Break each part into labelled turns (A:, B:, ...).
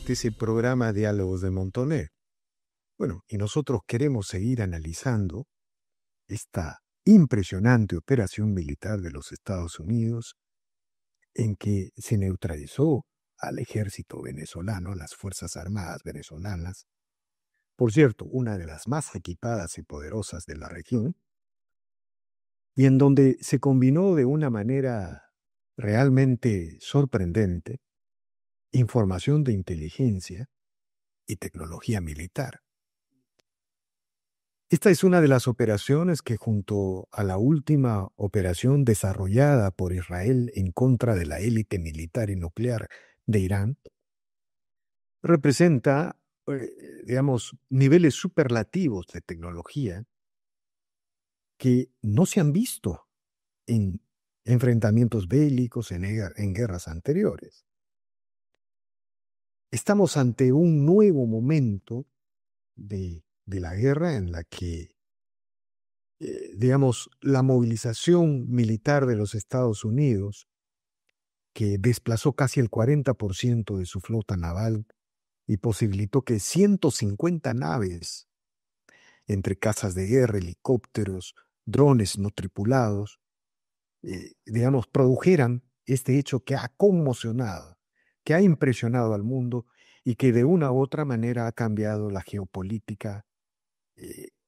A: este es el programa Diálogos de Montoner. Bueno, y nosotros queremos seguir analizando esta impresionante operación militar de los Estados Unidos en que se neutralizó al ejército venezolano, las Fuerzas Armadas venezolanas, por cierto, una de las más equipadas y poderosas de la región, y en donde se combinó de una manera realmente sorprendente información de inteligencia y tecnología militar. Esta es una de las operaciones que, junto a la última operación desarrollada por Israel en contra de la élite militar y nuclear de Irán, representa, digamos, niveles superlativos de tecnología que no se han visto en enfrentamientos bélicos, en guerras anteriores. Estamos ante un nuevo momento de la guerra en la que digamos, la movilización militar de los Estados Unidos, que desplazó casi el 40% de su flota naval y posibilitó que 150 naves, entre cazas de guerra, helicópteros, drones no tripulados, digamos, produjeran este hecho que ha conmocionado, que ha impresionado al mundo y que de una u otra manera ha cambiado la geopolítica,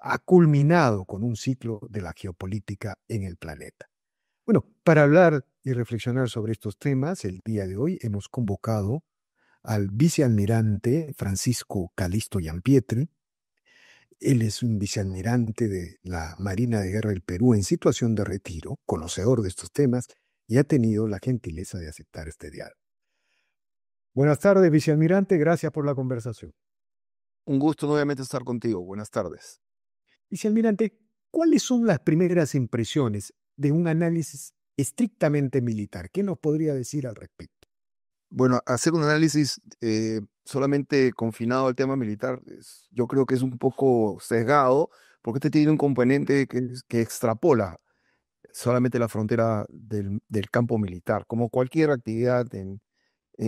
A: ha culminado con un ciclo de la geopolítica en el planeta. Bueno, para hablar y reflexionar sobre estos temas, el día de hoy hemos convocado al vicealmirante Francisco Calisto Giampietri. Él es un vicealmirante de la Marina de Guerra del Perú en situación de retiro, conocedor de estos temas, y ha tenido la gentileza de aceptar este diálogo. Buenas tardes, vicealmirante, gracias por la conversación.
B: Un gusto nuevamente estar contigo. Buenas tardes.
A: Vicealmirante, ¿cuáles son las primeras impresiones de un análisis estrictamente militar? ¿Qué nos podría decir al respecto?
B: Bueno, hacer un análisis solamente confinado al tema militar, yo creo que es un poco sesgado, porque este tiene un componente que extrapola solamente la frontera del campo militar, como cualquier actividad,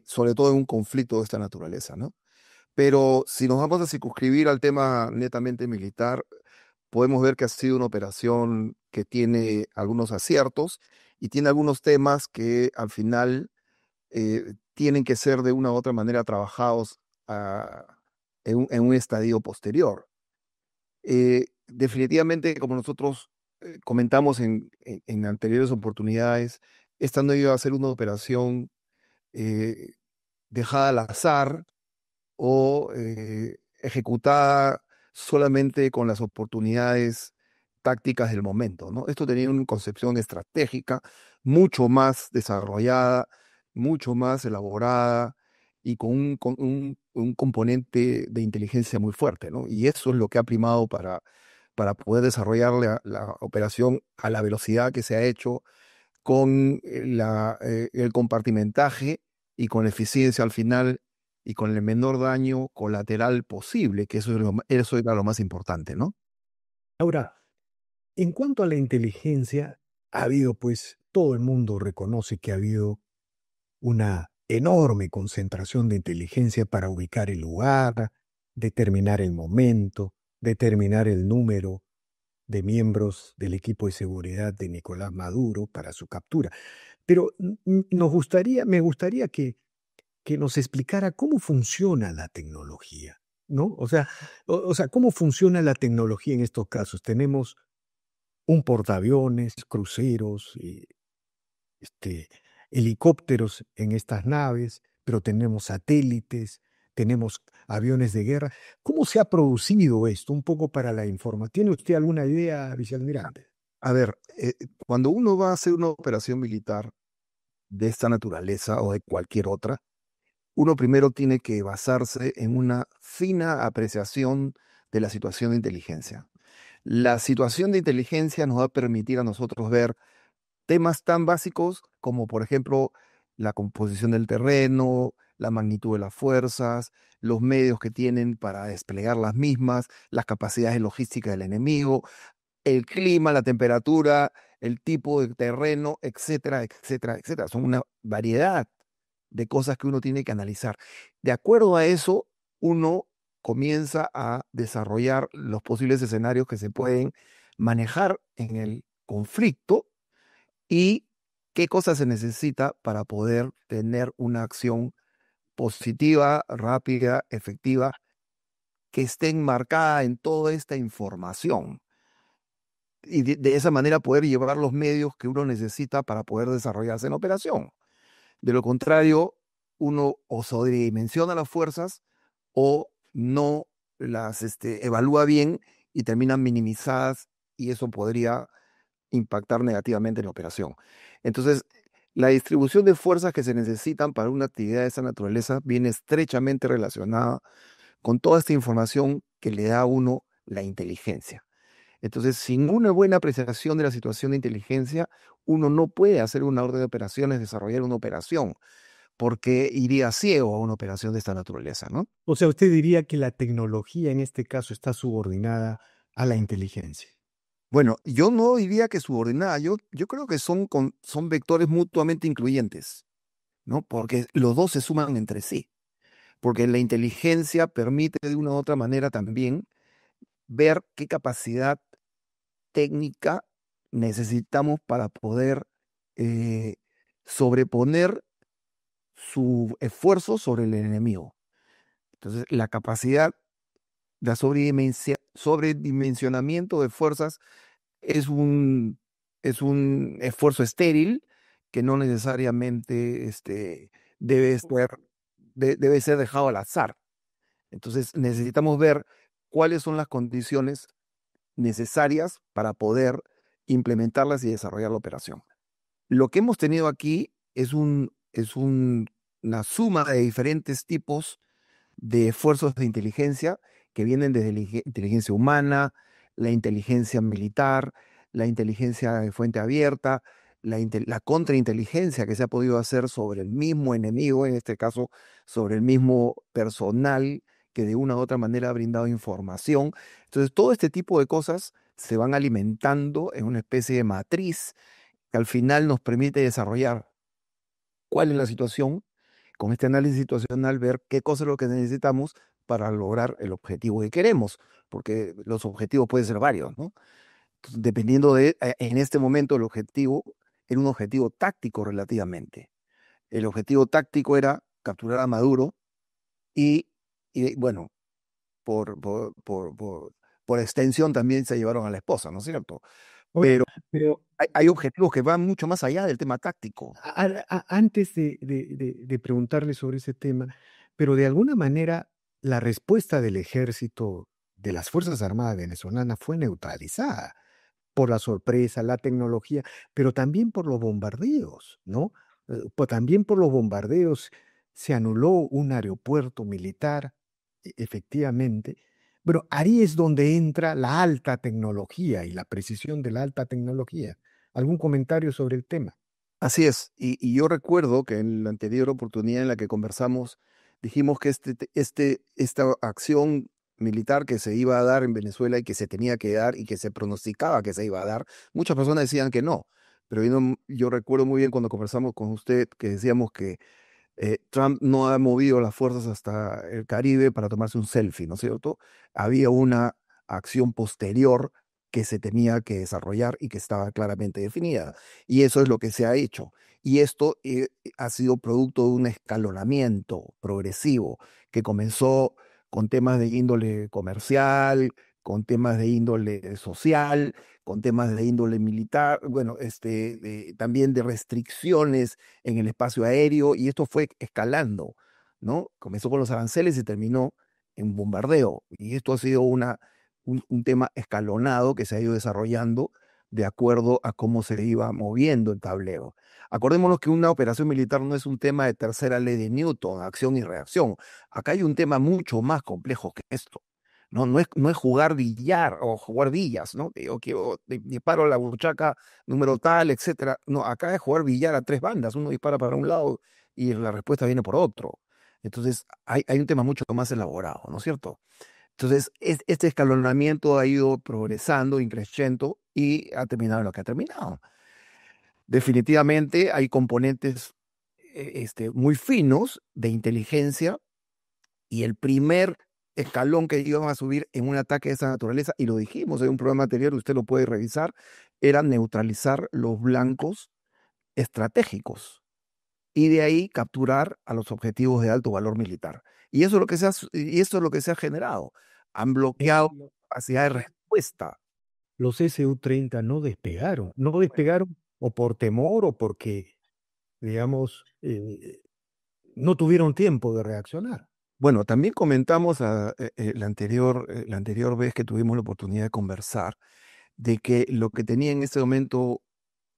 B: sobre todo en un conflicto de esta naturaleza, ¿no? Pero si nos vamos a circunscribir al tema netamente militar, podemos ver que ha sido una operación que tiene algunos aciertos y tiene algunos temas que al final tienen que ser de una u otra manera trabajados en un estadio posterior. Definitivamente, como nosotros comentamos en anteriores oportunidades, esta no iba a ser una operación eh, dejada al azar o ejecutada solamente con las oportunidades tácticas del momento, ¿no? Esto tenía una concepción estratégica mucho más desarrollada, mucho más elaborada y con un componente de inteligencia muy fuerte, ¿no? Y eso es lo que ha primado para poder desarrollar la operación a la velocidad que se ha hecho, con el compartimentaje y con eficiencia al final y con el menor daño colateral posible, que eso era lo más importante, ¿no?
A: Ahora, en cuanto a la inteligencia, ha habido, pues, todo el mundo reconoce que ha habido una enorme concentración de inteligencia para ubicar el lugar, determinar el momento, determinar el número de miembros del equipo de seguridad de Nicolás Maduro para su captura. Pero me gustaría que nos explicara cómo funciona la tecnología, ¿no? O sea, cómo funciona la tecnología en estos casos. Tenemos un portaaviones, cruceros, este, helicópteros en estas naves, pero tenemos satélites, tenemos aviones de guerra. ¿Cómo se ha producido esto? Un poco para la información. ¿Tiene usted alguna idea, vicealmirante?
B: A ver, cuando uno va a hacer una operación militar de esta naturaleza o de cualquier otra, uno primero tiene que basarse en una fina apreciación de la situación de inteligencia. La situación de inteligencia nos va a permitir a nosotros ver temas tan básicos como, por ejemplo, la composición del terreno, la magnitud de las fuerzas, los medios que tienen para desplegar las mismas, las capacidades logísticas del enemigo, el clima, la temperatura, el tipo de terreno, etcétera, etcétera, etcétera. Son una variedad de cosas que uno tiene que analizar. De acuerdo a eso, uno comienza a desarrollar los posibles escenarios que se pueden manejar en el conflicto y qué cosas se necesita para poder tener una acción positiva, rápida, efectiva, que esté enmarcada en toda esta información y de esa manera poder llevar los medios que uno necesita para poder desarrollarse en la operación. De lo contrario, uno o sobredimensiona las fuerzas o no las evalúa bien y terminan minimizadas y eso podría impactar negativamente en la operación. Entonces, la distribución de fuerzas que se necesitan para una actividad de esa naturaleza viene estrechamente relacionada con toda esta información que le da a uno la inteligencia. Entonces, sin una buena apreciación de la situación de inteligencia, uno no puede hacer una orden de operaciones, desarrollar una operación, porque iría ciego a una operación de esta naturaleza, ¿no?
A: O sea, usted diría que la tecnología en este caso está subordinada a la inteligencia.
B: Bueno, yo no diría que subordinada, yo creo que son vectores mutuamente incluyentes, ¿no? Porque los dos se suman entre sí, porque la inteligencia permite de una u otra manera también ver qué capacidad técnica necesitamos para poder eh, sobreponer su esfuerzo sobre el enemigo. Entonces, la capacidad de sobredimensionamiento de fuerzas es un esfuerzo estéril que no necesariamente debe ser dejado al azar. Entonces, necesitamos ver cuáles son las condiciones necesarias para poder implementarlas y desarrollar la operación. Lo que hemos tenido aquí una suma de diferentes tipos de esfuerzos de inteligencia que vienen desde la inteligencia humana, la inteligencia militar, la inteligencia de fuente abierta, la contrainteligencia que se ha podido hacer sobre el mismo enemigo, en este caso sobre el mismo personal que de una u otra manera ha brindado información. Entonces, todo este tipo de cosas se van alimentando en una especie de matriz que al final nos permite desarrollar cuál es la situación, con este análisis situacional ver qué cosa es lo que necesitamos para lograr el objetivo que queremos, porque los objetivos pueden ser varios, ¿no? Entonces, dependiendo en este momento el objetivo era un objetivo táctico relativamente. El objetivo táctico era capturar a Maduro y, bueno, por extensión también se llevaron a la esposa, ¿no es cierto?
A: Ahora,
B: Pero
A: pero
B: hay objetivos que van mucho más allá del tema táctico.
A: antes de preguntarle sobre ese tema, pero de alguna manera la respuesta del ejército, de las Fuerzas Armadas venezolanas, fue neutralizada por la sorpresa, la tecnología, pero también por los bombardeos, ¿no? También por los bombardeos se anuló un aeropuerto militar, efectivamente. Pero ahí es donde entra la alta tecnología y la precisión de la alta tecnología. ¿Algún comentario sobre el tema?
B: Así es, y yo recuerdo que en la anterior oportunidad en la que conversamos, dijimos que esta acción militar que se iba a dar en Venezuela y que se tenía que dar y que se pronosticaba que se iba a dar, muchas personas decían que no, pero yo recuerdo muy bien cuando conversamos con usted que decíamos que Trump no ha movido las fuerzas hasta el Caribe para tomarse un selfie, ¿no es cierto? Había una acción posterior que se tenía que desarrollar y que estaba claramente definida. Y eso es lo que se ha hecho. Y esto ha sido producto de un escalonamiento progresivo que comenzó con temas de índole comercial, con temas de índole social, con temas de índole militar, bueno, también de restricciones en el espacio aéreo, y esto fue escalando, ¿no? Comenzó con los aranceles y terminó en bombardeo, y esto ha sido un tema escalonado que se ha ido desarrollando de acuerdo a cómo se iba moviendo el tablero. Acordémonos que una operación militar no es un tema de tercera ley de Newton, acción y reacción. Acá hay un tema mucho más complejo que esto. No es jugar billar o jugar villas, ¿no? Disparo a la buchaca número tal, etcétera. No, acá es jugar billar a tres bandas. Uno dispara para un lado y la respuesta viene por otro. Entonces, hay un tema mucho más elaborado, ¿no es cierto? Entonces, este escalonamiento ha ido progresando, increciendo y ha terminado en lo que ha terminado. Definitivamente hay componentes muy finos de inteligencia, y el primer escalón que iban a subir en un ataque de esa naturaleza, y lo dijimos en un programa anterior, usted lo puede revisar, era neutralizar los blancos estratégicos y de ahí capturar a los objetivos de alto valor militar. Y eso es lo que se ha generado. Han bloqueado capacidad de respuesta.
A: Los Su-30 no despegaron o por temor o porque, digamos, no tuvieron tiempo de reaccionar.
B: Bueno, también comentamos la anterior vez que tuvimos la oportunidad de conversar de que lo que tenía en este momento,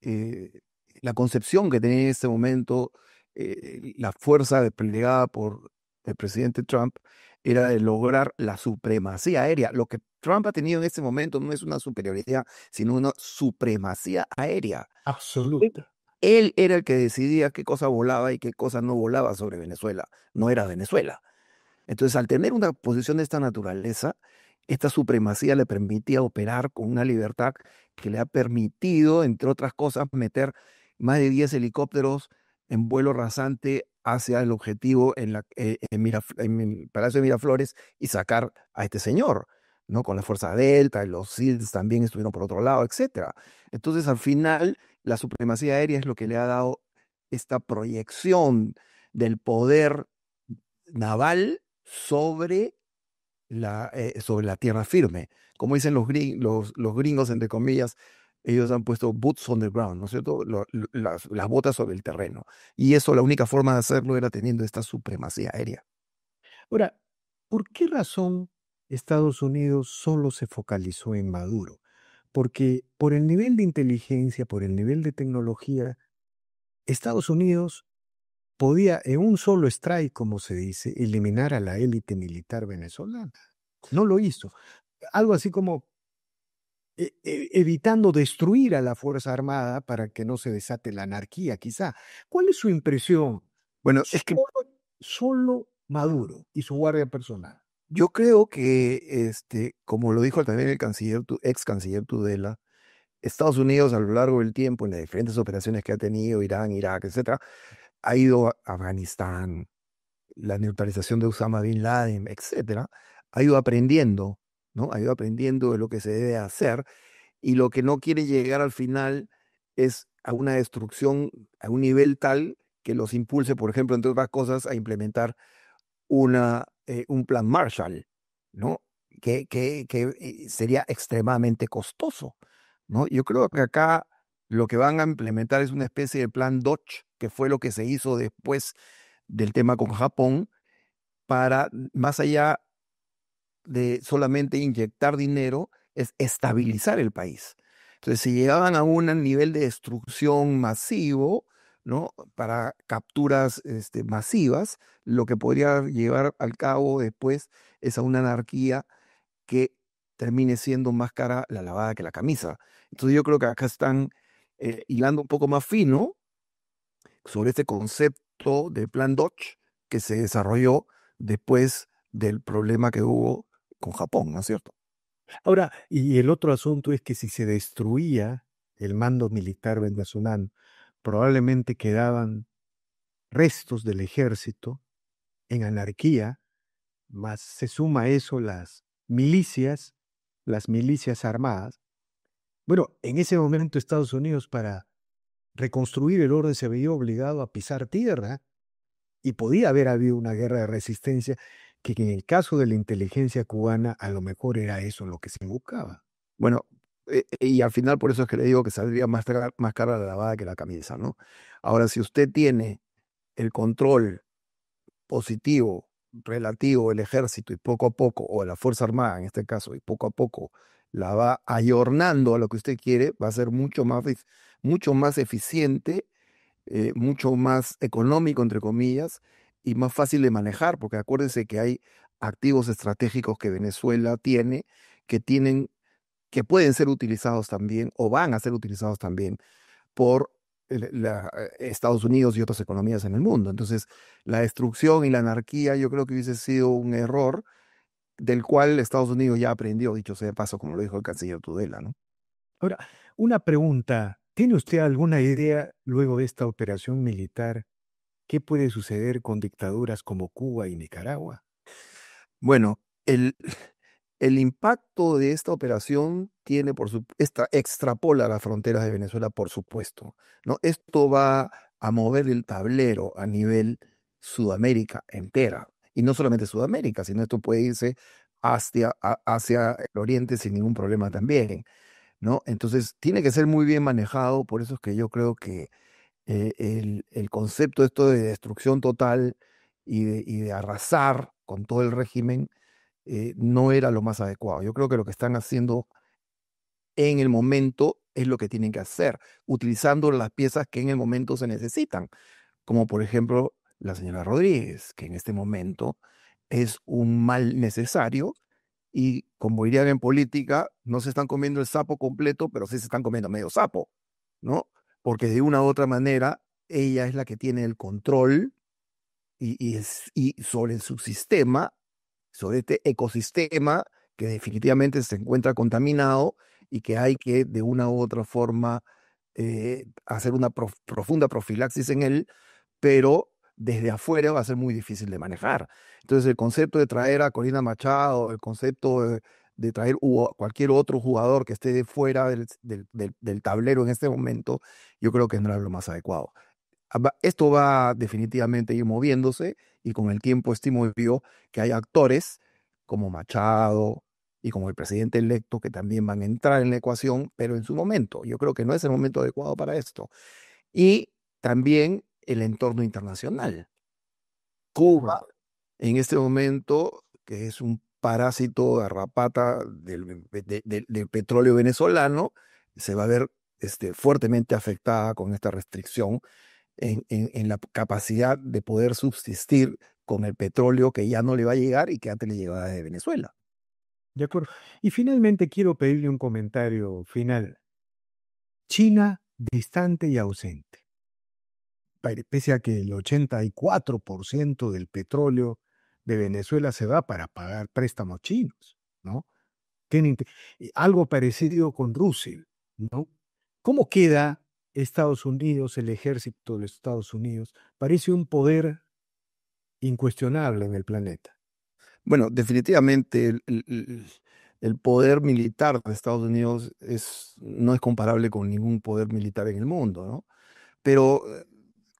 B: eh, la concepción que tenía en este momento la fuerza desplegada por el presidente Trump era de lograr la supremacía aérea. Lo que Trump ha tenido en este momento no es una superioridad, sino una supremacía aérea.
A: Absoluta.
B: Él era el que decidía qué cosa volaba y qué cosa no volaba sobre Venezuela. No era Venezuela. Entonces, al tener una posición de esta naturaleza, esta supremacía le permitía operar con una libertad que le ha permitido, entre otras cosas, meter más de 10 helicópteros en vuelo rasante hacia el objetivo en el Palacio de Miraflores y sacar a este señor, ¿no? Con la Fuerza Delta, y los SEALs también estuvieron por otro lado, etcétera. Entonces, al final, la supremacía aérea es lo que le ha dado esta proyección del poder naval sobre la tierra firme. Como dicen los gringos, entre comillas, ellos han puesto boots on the ground, ¿no es cierto? Las botas sobre el terreno. Y eso, la única forma de hacerlo era teniendo esta supremacía aérea.
A: Ahora, ¿por qué razón Estados Unidos solo se focalizó en Maduro? Porque por el nivel de inteligencia, por el nivel de tecnología, Estados Unidos podía en un solo strike, como se dice, eliminar a la élite militar venezolana. No lo hizo. Algo así como evitando destruir a la Fuerza Armada para que no se desate la anarquía, quizá. ¿Cuál es su impresión?
B: Bueno, es que
A: Solo Maduro y su guardia personal.
B: yo creo que, como lo dijo también el ex canciller Tudela, Estados Unidos a lo largo del tiempo, en las diferentes operaciones que ha tenido, Irán, Irak, etcétera, ha ido a Afganistán, la neutralización de Osama Bin Laden, etcétera, ha ido aprendiendo, ¿no? Ha ido aprendiendo de lo que se debe hacer, y lo que no quiere llegar al final es a una destrucción a un nivel tal que los impulse, por ejemplo, entre otras cosas, a implementar un plan Marshall, ¿no? Que sería extremadamente costoso, ¿no? Yo creo que acá lo que van a implementar es una especie de plan Dodge, que fue lo que se hizo después del tema con Japón, para, más allá de solamente inyectar dinero, es estabilizar el país. Entonces, si llegaban a un nivel de destrucción masivo, ¿no? Para capturas masivas, lo que podría llevar al cabo después es a una anarquía que termine siendo más cara la lavada que la camisa. Entonces, yo creo que acá están hilando un poco más fino sobre este concepto de plan Dodge que se desarrolló después del problema que hubo con Japón, ¿no es cierto?
A: Ahora, y el otro asunto es que si se destruía el mando militar venezolano, probablemente quedaban restos del ejército en anarquía, más se suma a eso las milicias armadas. Bueno, en ese momento Estados Unidos para reconstruir el orden se veía obligado a pisar tierra y podía haber habido una guerra de resistencia que en el caso de la inteligencia cubana a lo mejor era eso lo que se buscaba.
B: Bueno, y al final por eso es que le digo que saldría más cara la lavada que la camisa, ¿no? Ahora, si usted tiene el control positivo, relativo del ejército, y poco a poco, o de la Fuerza Armada en este caso, y poco a poco la va ayornando a lo que usted quiere, va a ser mucho más eficiente, mucho más económico, entre comillas, y más fácil de manejar, porque acuérdense que hay activos estratégicos que Venezuela tiene, que tienen, que pueden ser utilizados también, o van a ser utilizados también por Estados Unidos y otras economías en el mundo. Entonces, la destrucción y la anarquía yo creo que hubiese sido un error del cual Estados Unidos ya aprendió, dicho sea de paso, como lo dijo el canciller Tudela, ¿no?
A: Ahora, una pregunta. ¿Tiene usted alguna idea luego de esta operación militar? ¿Qué puede suceder con dictaduras como Cuba y Nicaragua?
B: Bueno, el impacto de esta operación tiene extrapola las fronteras de Venezuela, por supuesto, ¿no? Esto va a mover el tablero a nivel Sudamérica entera. Y no solamente Sudamérica, sino esto puede irse hacia el oriente sin ningún problema también, ¿no? Entonces, tiene que ser muy bien manejado, por eso es que yo creo que el concepto esto de destrucción total y de arrasar con todo el régimen no era lo más adecuado. Yo creo que lo que están haciendo en el momento es lo que tienen que hacer, utilizando las piezas que en el momento se necesitan, como por ejemplo la señora Rodríguez, que en este momento es un mal necesario y como dirían en política, no se están comiendo el sapo completo, pero sí se están comiendo medio sapo, ¿no? Porque de una u otra manera ella es la que tiene el control y sobre su sistema, sobre este ecosistema que definitivamente se encuentra contaminado y que hay que de una u otra forma hacer una profunda profilaxis en él, pero desde afuera va a ser muy difícil de manejar. Entonces el concepto de traer a Corina Machado, el concepto de traer a cualquier otro jugador que esté fuera del tablero en este momento, yo creo que no era lo más adecuado. Esto va definitivamente a ir moviéndose y con el tiempo estimo yo que hay actores como Machado y como el presidente electo que también van a entrar en la ecuación, pero en su momento. Yo creo que no es el momento adecuado para esto. Y también el entorno internacional.
A: De acuerdo.
B: Cuba, en este momento, que es un parásito garrapata del petróleo venezolano, se va a ver fuertemente afectada con esta restricción en la capacidad de poder subsistir con el petróleo que ya no le va a llegar y que antes le llegaba de Venezuela.
A: De acuerdo. Y finalmente quiero pedirle un comentario final. China distante y ausente. Pese a que el 84% del petróleo de Venezuela se va para pagar préstamos chinos, ¿no? Y algo parecido con Rusia, ¿no? ¿Cómo queda Estados Unidos, el ejército de los Estados Unidos? Parece un poder incuestionable en el planeta.
B: Bueno, definitivamente el poder militar de Estados Unidos no es comparable con ningún poder militar en el mundo, ¿no? Pero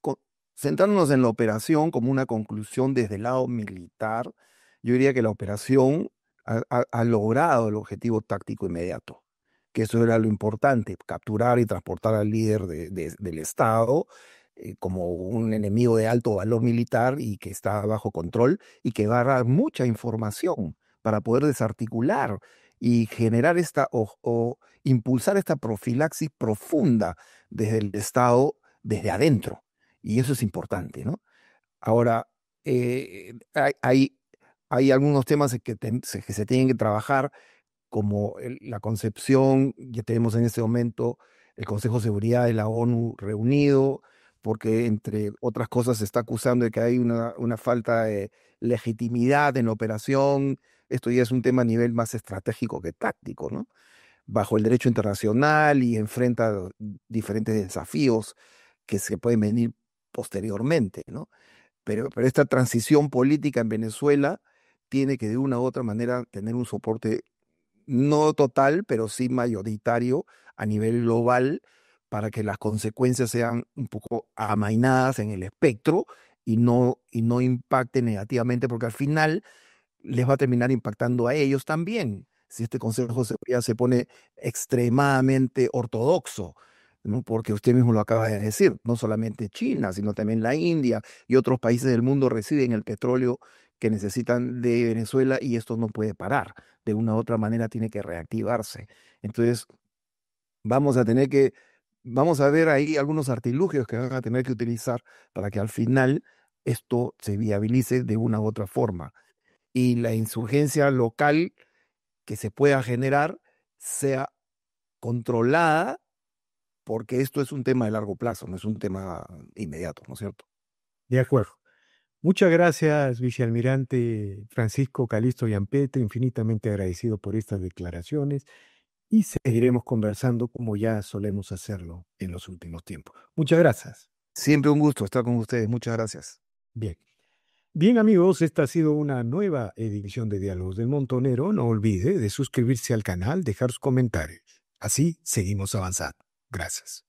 B: co- centrándonos en la operación como una conclusión desde el lado militar, yo diría que la operación ha logrado el objetivo táctico inmediato, que eso era lo importante, capturar y transportar al líder del Estado como un enemigo de alto valor militar y que está bajo control y que va a dar mucha información para poder desarticular y generar o impulsar esta profilaxis profunda desde el Estado desde adentro. Y eso es importante, ¿no? Ahora, hay algunos temas que se tienen que trabajar, como la concepción, ya tenemos en este momento el Consejo de Seguridad de la ONU reunido, porque entre otras cosas se está acusando de que hay una falta de legitimidad en la operación. Esto ya es un tema a nivel más estratégico que táctico, ¿no? Bajo el derecho internacional y enfrenta diferentes desafíos que se pueden venir posteriormente, ¿no? Pero esta transición política en Venezuela tiene que de una u otra manera tener un soporte no total, pero sí mayoritario a nivel global para que las consecuencias sean un poco amainadas en el espectro y no impacten negativamente, porque al final les va a terminar impactando a ellos también. Si este Consejo de Seguridad se pone extremadamente ortodoxo, ¿no? Porque usted mismo lo acaba de decir, no solamente China, sino también la India y otros países del mundo reciben el petróleo que necesitan de Venezuela y esto no puede parar. De una u otra manera tiene que reactivarse. Entonces, vamos a tener que, vamos a ver ahí algunos artilugios que van a tener que utilizar para que al final esto se viabilice de una u otra forma y la insurgencia local que se pueda generar sea controlada, porque esto es un tema de largo plazo, no es un tema inmediato, ¿no es cierto?
A: De acuerdo. Muchas gracias, vicealmirante Francisco Calisto Yampete, infinitamente agradecido por estas declaraciones y seguiremos conversando como ya solemos hacerlo en los últimos tiempos. Muchas gracias.
B: Siempre un gusto estar con ustedes. Muchas gracias.
A: Bien. Bien, amigos, esta ha sido una nueva edición de Diálogos del Montonero. No olvide de suscribirse al canal, dejar sus comentarios. Así seguimos avanzando. Gracias.